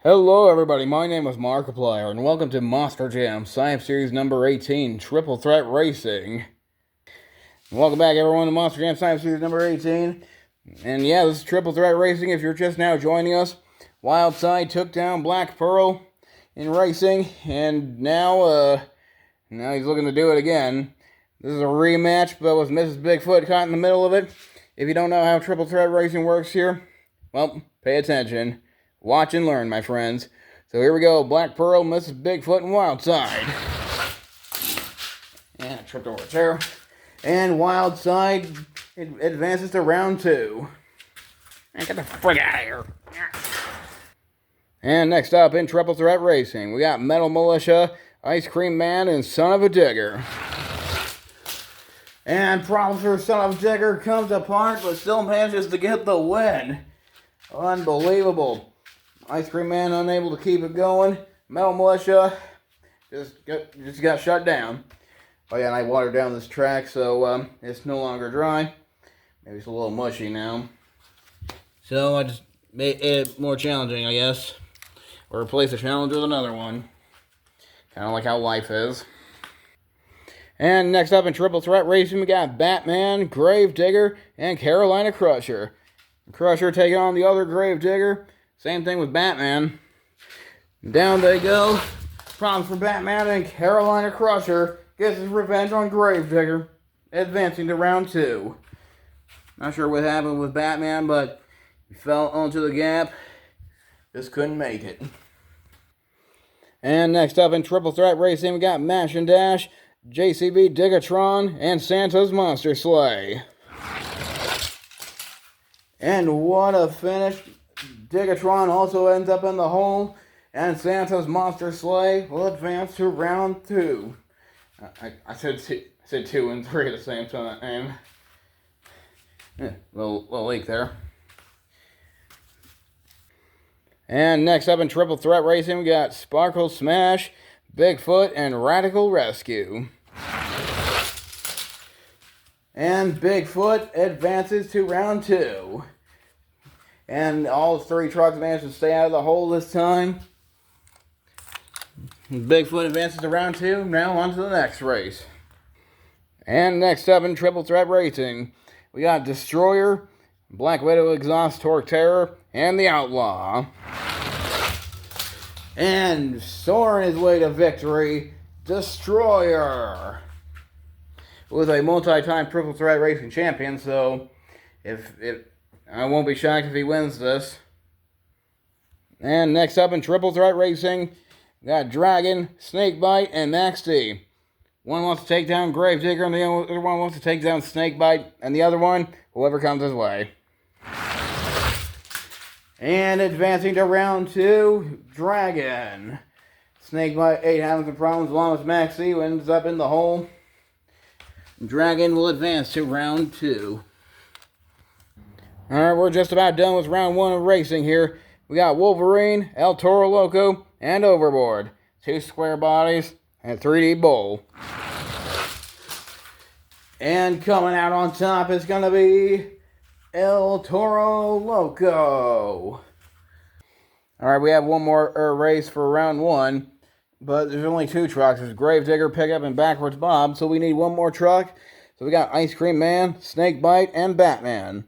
Hello everybody, my name is Markiplier, and welcome to Monster Jam Science Series number 18, Triple Threat Racing. Welcome back everyone to Monster Jam Science Series number 18. And yeah, this is Triple Threat Racing if you're just now joining us. Wildside took down Black Pearl in racing, and now he's looking to do it again. This is a rematch, but with Mrs. Bigfoot caught in the middle of it. If you don't know how Triple Threat Racing works here, well, pay attention. Watch and learn, my friends. So here we go. Black Pearl, Mrs. Bigfoot, and Wildside. And I tripped over a chair. And Wildside advances to round 2. And get the frick out of here. And next up in Triple Threat Racing, we got Metal Militia, Ice Cream Man, and Son of a Digger. And problems for Son of a Digger comes apart, but still manages to get the win. Unbelievable. Ice Cream Man unable to keep it going. Metal Militia just got shut down. Oh yeah, and I watered down this track, so it's no longer dry. Maybe it's a little mushy now. So I just made it more challenging, I guess. Or replace a challenge with another one. Kind of like how life is. And next up in Triple Threat Racing, we got Batman, Gravedigger, and Carolina Crusher. Crusher taking on the other Gravedigger. Same thing with Batman. Down they go. Problems for Batman, and Carolina Crusher gets his revenge on Gravedigger, advancing to round 2. Not sure what happened with Batman, but he fell onto the gap. Just couldn't make it. And next up in Triple Threat Racing, we got Mash and Dash, JCB Digatron, and Santa's Monster Sleigh. And what a finish. Digatron also ends up in the hole, and Santa's Monster Sleigh will advance to round 2. I said 2 and 3 at the same time. Little leak there. And next up in Triple Threat Racing, we got Sparkle Smash, Bigfoot, and Radical Rescue. And Bigfoot advances to round 2. And all 3 trucks managed to stay out of the hole this time. Bigfoot advances to round 2. Now on to the next race. And next up in Triple Threat Racing, we got Destroyer, Black Widow Exhaust Torque Terror, and the Outlaw. And soaring his way to victory, Destroyer, with a multi-time Triple Threat Racing champion, so I won't be shocked if he wins this. And next up in Triple Threat Racing, we got Dragon, Snakebite, and Max D. One wants to take down Gravedigger, and the other one wants to take down Snakebite, and the other one, whoever comes his way. And advancing to round 2, Dragon. Snakebite 8 having some problems along with Max D, who ends up in the hole. Dragon will advance to round 2. Alright, we're just about done with round 1 of racing here. We got Wolverine, El Toro Loco, and Overboard. 2 square bodies, and a 3D bowl. And coming out on top is going to be El Toro Loco. Alright, we have one more race for round 1. But there's only 2 trucks. There's Gravedigger, Pickup, and Backwards Bob. So we need one more truck. So we got Ice Cream Man, Snakebite, and Batman.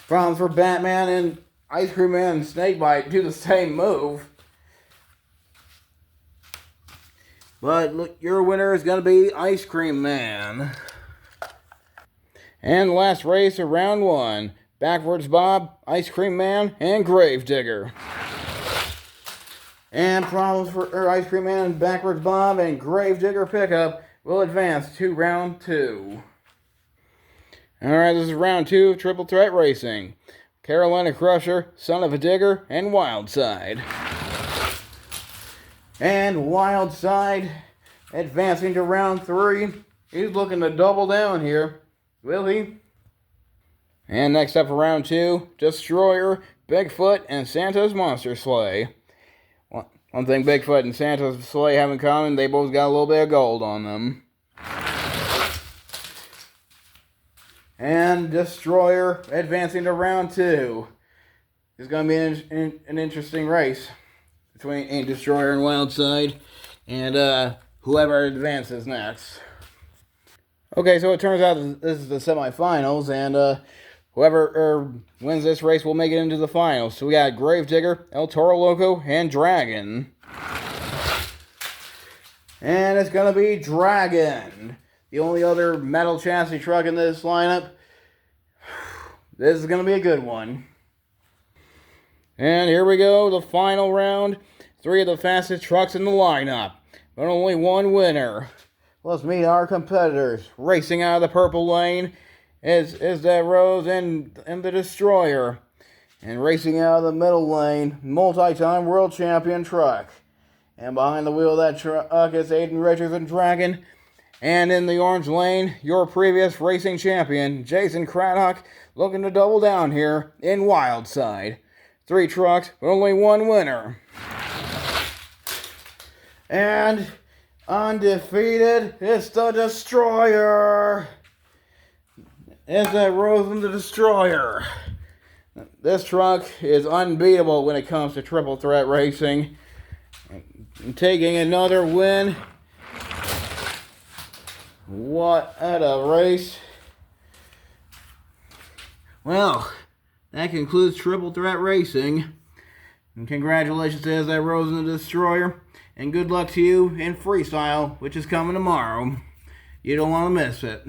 Problems for Batman and Ice Cream Man and Snakebite do the same move. But look, your winner is going to be Ice Cream Man. And last race of round 1. Backwards Bob, Ice Cream Man, and Gravedigger. And problems for Ice Cream Man and Backwards Bob and Gravedigger Pickup will advance to round 2. Alright, this is round 2 of Triple Threat Racing. Carolina Crusher, Son of a Digger, and Wildside. And Wildside advancing to round 3. He's looking to double down here. Will he? And next up for round 2, Destroyer, Bigfoot, and Santa's Monster Sleigh. One thing Bigfoot and Santa's Sleigh have in common, they both got a little bit of gold on them. And Destroyer advancing to round 2. It's going to be an interesting race between Destroyer and Wildside, and whoever advances next. Okay, so it turns out this is the semifinals, and whoever wins this race will make it into the finals. So we got Gravedigger, El Toro Loco, and Dragon. And it's going to be Dragon, the only other metal chassis truck in this lineup. This is going to be a good one. And here we go, the final round. 3 of the fastest trucks in the lineup, but only one winner. Let's meet our competitors. Racing out of the purple lane is that Rose and the Destroyer. And racing out of the middle lane, multi-time world champion truck. And behind the wheel of that truck is Aiden Richards and Dragon. And in the orange lane, your previous racing champion, Jason Craddock, looking to double down here in Wildside. 3 trucks, but only one winner. And undefeated, it's the Destroyer. It's that Rose and the Destroyer. This truck is unbeatable when it comes to triple threat racing. And taking another win. What a race. Well, that concludes triple threat racing. And congratulations to that Rose and the Destroyer. And good luck to you in freestyle, which is coming tomorrow. You don't want to miss it.